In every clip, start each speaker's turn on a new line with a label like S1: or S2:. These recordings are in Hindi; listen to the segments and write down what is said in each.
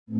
S1: गुड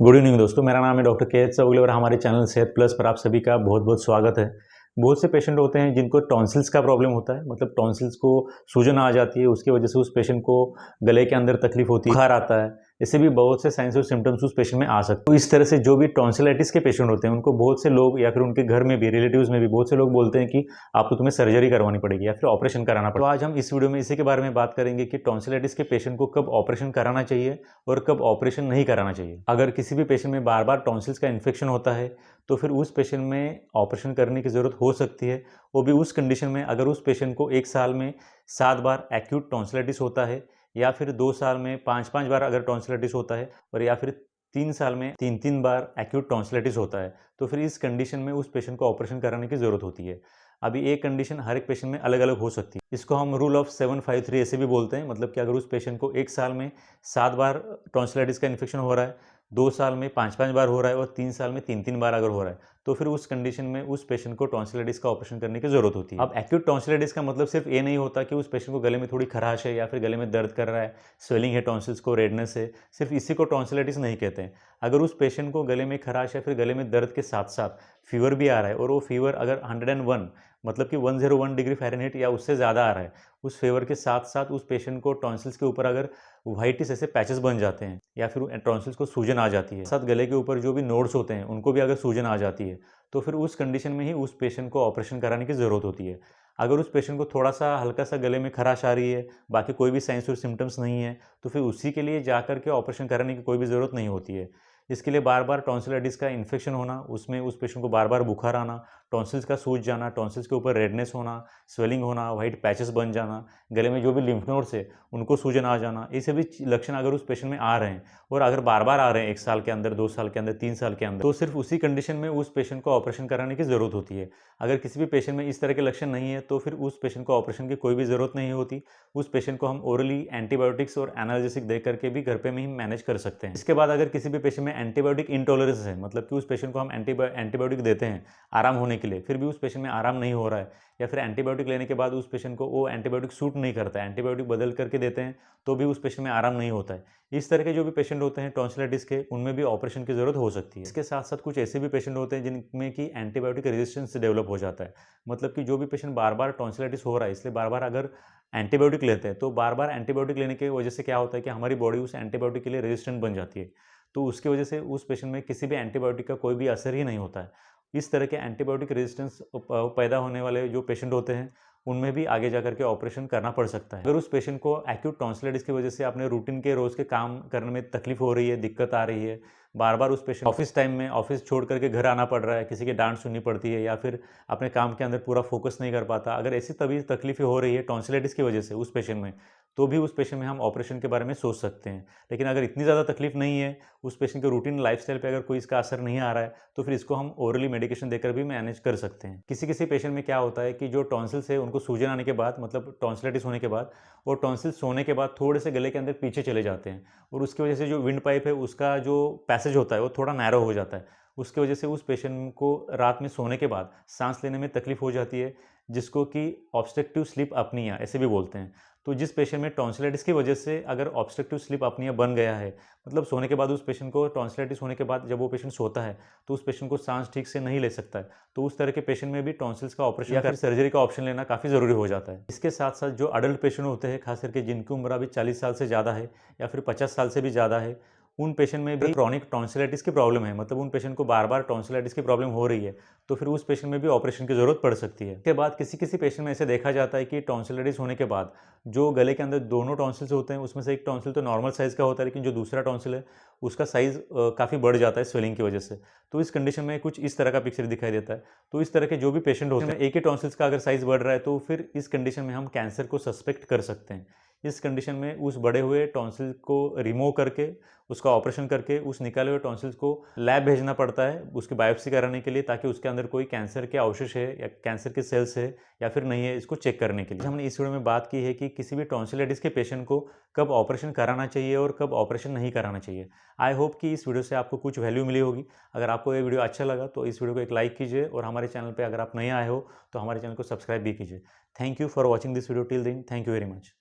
S1: इवनिंग दोस्तों, मेरा नाम है डॉक्टर के एच चौगले और हमारे चैनल सेहत प्लस पर आप सभी का बहुत बहुत स्वागत है। बहुत से पेशेंट होते हैं जिनको टॉन्सिल्स का प्रॉब्लम होता है, मतलब टॉन्सिल्स को सूजन आ जाती है, उसकी वजह से उस पेशेंट को गले के अंदर तकलीफ होती है, बुखार आता है। ऐसे भी बहुत से साइंस और सिम्टम्स उस पेशेंट में आ सकते हैं। तो इस तरह से जो भी टॉन्सिलाइटिस के पेशेंट होते हैं उनको बहुत से लोग या फिर उनके घर में भी, रिलेटिव्स में भी बहुत से लोग बोलते हैं कि आप तो तुम्हें सर्जरी करवानी पड़ेगी या फिर ऑपरेशन कराना पड़ेगा। तो आज हम इस वीडियो में इसी के बारे में बात करेंगे कि टॉन्सिलाइटिस के पेशेंट को कब ऑपरेशन कराना चाहिए और कब ऑपरेशन नहीं कराना चाहिए। अगर किसी भी पेशेंट में बार बार टॉन्सिल्स का इन्फेक्शन होता है तो फिर उस पेशेंट में ऑपरेशन करने की ज़रूरत हो सकती है। वो भी उस कंडीशन में अगर उस पेशेंट को 1 साल में 7 बार एक्यूट टॉन्सिलाइटिस होता है, या फिर 2 साल में 5-5 बार अगर टॉन्सिलाइटिस होता है, और या फिर 3 साल में 3-3 बार एक्यूट टॉन्सिलाइटिस होता है, तो फिर इस कंडीशन में उस पेशेंट को ऑपरेशन कराने की ज़रूरत होती है। अभी एक कंडीशन हर एक पेशेंट में अलग अलग हो सकती है। इसको हम रूल ऑफ 753 ऐसे भी बोलते हैं, मतलब कि अगर उस पेशेंट को 1 साल में 7 बार टॉन्सिलाइटिस का इन्फेक्शन हो रहा है, 2 साल में 5-5 बार हो रहा है और 3 साल में 3-3 बार अगर हो रहा है, तो फिर उस कंडीशन में उस पेशेंट को टॉन्सिलाइटिस का ऑपरेशन करने की ज़रूरत होती है। अब एक्यूट टॉन्सिलाइटिस का मतलब सिर्फ ये नहीं होता कि उस पेशेंट को गले में थोड़ी खराश है या फिर गले में दर्द कर रहा है, स्वेलिंग है, टॉन्सिल्स को रेडनेस है, सिर्फ इसी को टॉन्सिलाइटिस नहीं कहते हैं। अगर उस पेशेंट को गले में खराश या फिर गले में दर्द के साथ साथ फीवर भी आ रहा है, और वो फीवर अगर 101 मतलब कि 101 डिग्री फ़ारेनहीट या उससे ज़्यादा आ रहा है, उस फीवर के साथ साथ उस पेशेंट को टॉन्सिल्स के ऊपर अगर व्हाइटिस ऐसे पैचेस बन जाते हैं या फिर टॉन्सिल्स को सूजन आ जाती है, साथ गले के ऊपर जो भी नोड्स होते हैं उनको भी अगर सूजन आ जाती है, तो फिर उस कंडीशन में ही उस पेशेंट को ऑपरेशन कराने की ज़रूरत होती है। अगर उस पेशेंट को थोड़ा सा हल्का सा गले में खराश आ रही है, बाकी कोई भी साइंस और सिम्टम्स नहीं है, तो फिर उसी के लिए जाकर के ऑपरेशन कराने की कोई भी ज़रूरत नहीं होती है। इसके लिए बार बार टॉन्सिलाइटिस का इन्फेक्शन होना, उसमें उस पेशेंट को बार बार बुखार आना, टॉन्सिल्स का सूज जाना, टॉन्सिल्स के ऊपर रेडनेस होना, स्वेलिंग होना, व्हाइट पैचेस बन जाना, गले में जो भी लिम्फ नोड्स है उनको सूजन आ जाना, ये सभी लक्षण अगर उस पेशेंट में आ रहे हैं और अगर बार बार आ रहे हैं 1 साल के अंदर, 2 साल के अंदर, 3 साल के अंदर, तो सिर्फ उसी कंडीशन में उस पेशेंट को ऑपरेशन कराने की ज़रूरत होती है। अगर किसी भी पेशेंट में इस तरह के लक्षण नहीं है तो फिर उस पेशेंट को ऑपरेशन की कोई भी ज़रूरत नहीं होती। उस पेशेंट को हम ओरली एंटीबायोटिक्स और एनाल्जेसिक दे करके भी घर पे में ही मैनेज कर सकते हैं। इसके बाद अगर किसी भी पेशेंट में एंटीबायोटिक इंटॉलरेंस है, मतलब कि उस पेशेंट को हम एंटीबायोटिक देते हैं आराम होने के लिए, फिर भी उस पेशेंट में आराम नहीं हो रहा है, या फिर एंटीबायोटिक लेने के बाद उस पेशेंट को वो एंटीबायोटिक सूट नहीं करता है, एंटीबायोटिक बदल करके देते हैं तो भी उस पेशेंट में आराम नहीं होता है। इस तरह के जो भी पेशेंट होते हैं टॉन्सिलाइटिस के, उनमें भी ऑपरेशन की ज़रूरत हो सकती है। इसके साथ साथ कुछ ऐसे भी पेशेंट होते हैं जिनमें कि एंटीबायोटिक रेजिस्टेंस डेवलप हो जाता है, मतलब कि जो भी पेशेंट बार बार टॉन्सिलाइटिस हो रहा है, इसलिए बार बार अगर एंटीबायोटिक लेते हैं, तो बार बार एंटीबायोटिक लेने की वजह से क्या होता है कि हमारी बॉडी उस एंटीबायोटिक के लिए रेजिस्टेंट बन जाती है, तो उसकी वजह से उस पेशेंट में किसी भी एंटीबायोटिक का कोई भी असर ही नहीं होता है। इस तरह के एंटीबायोटिक रेजिस्टेंस पैदा होने वाले जो पेशेंट होते हैं उनमें भी आगे जाकर के ऑपरेशन करना पड़ सकता है। अगर उस पेशेंट को एक्यूट टॉन्सिलाइटिस की वजह से अपने रूटीन के रोज़ के काम करने में तकलीफ हो रही है, दिक्कत आ रही है, बार बार उस पेशेंट ऑफिस टाइम में ऑफिस छोड़ करके घर आना पड़ रहा है, किसी की डांट सुननी पड़ती है, या फिर अपने काम के अंदर पूरा फोकस नहीं कर पाता, अगर ऐसी तभी तकलीफें हो रही है टॉन्सिलाइटिस की वजह से उस पेशेंट में, तो भी उस पेशेंट में हम ऑपरेशन के बारे में सोच सकते हैं। लेकिन अगर इतनी ज़्यादा तकलीफ नहीं है, उस पेशेंट के रूटीन लाइफस्टाइल पे अगर कोई इसका असर नहीं आ रहा है, तो फिर इसको हम ओरली मेडिकेशन देकर भी मैनेज कर सकते हैं। किसी किसी पेशेंट में क्या होता है कि जो टॉन्सिल्स है उनको सूजन आने के बाद, मतलब टॉन्सिलाइटिस होने के बाद, वो टॉन्सिल्स सोने के बाद थोड़े से गले के अंदर पीछे चले जाते हैं, और उसकी वजह से जो विंड पाइप है उसका जो पैसेज होता है वो थोड़ा नैरो हो जाता है। उसकी वजह से उस पेशेंट को रात में सोने के बाद सांस लेने में तकलीफ हो जाती है, जिसको कि ऑब्स्ट्रक्टिव स्लीप अपनिया ऐसे भी बोलते हैं। तो जिस पेशेंट में टॉन्सिलाइटिस की वजह से अगर ऑब्स्ट्रक्टिव स्लीप अपनिया बन गया है, मतलब सोने के बाद उस पेशेंट को टॉन्सिलाइटिस होने के बाद जब वो पेशेंट सोता है तो उस पेशेंट को सांस ठीक से नहीं ले सकता है, तो उस तरह के पेशेंट में भी टॉन्सिल्स का ऑपरेशन या फिर सर्जरी का ऑप्शन लेना काफ़ी ज़रूरी हो जाता है। इसके साथ साथ जो अडल्ट पेशेंट होते हैं, खास करके जिनकी उम्र अभी 40 साल से ज़्यादा है या फिर 50 साल से भी ज़्यादा है, उन पेशेंट में भी क्रॉनिक टॉन्सिलाइटिस की प्रॉब्लम है, मतलब उन पेशेंट को बार बार टॉन्सिलाइटिस की प्रॉब्लम हो रही है, तो फिर उस पेशेंट में भी ऑपरेशन की ज़रूरत पड़ सकती है। इसके बाद किसी किसी पेशेंट में ऐसे देखा जाता है कि टॉन्सिलाइटिस होने के बाद जो गले के अंदर दोनों टॉन्सिल्स होते हैं उसमें से एक टॉन्सिल तो नॉर्मल साइज़ का होता है, लेकिन जो दूसरा टॉन्सिल है उसका साइज़ काफ़ी बढ़ जाता है स्वेलिंग की वजह से। तो इस कंडीशन में कुछ इस तरह का पिक्चर दिखाई देता है। तो इस तरह के जो भी पेशेंट होते हैं, एक ही टॉन्सिल्स का अगर साइज़ बढ़ रहा है, तो फिर इस कंडीशन में हम कैंसर को सस्पेक्ट कर सकते हैं। इस कंडीशन में उस बड़े हुए टॉन्सिल को रिमूव करके, उसका ऑपरेशन करके उस निकाले हुए टॉन्सिल्स को लैब भेजना पड़ता है उसकी बायोप्सी कराने के लिए, ताकि उसके अंदर कोई कैंसर के अवशेष है या कैंसर के सेल्स है या फिर नहीं है, इसको चेक करने के लिए। हमने इस वीडियो में बात की है कि किसी भी टॉन्सिलाइटिस के पेशेंट को कब ऑपरेशन कराना चाहिए और कब ऑपरेशन नहीं कराना चाहिए। आई होप कि इस वीडियो से आपको कुछ वैल्यू मिली होगी। अगर आपको ये वीडियो अच्छा लगा तो इस वीडियो को एक लाइक कीजिए और हमारे चैनल पे अगर आप नए आए हो तो हमारे चैनल को सब्सक्राइब भी कीजिए। Thank you for watching this video till then. Thank you very much.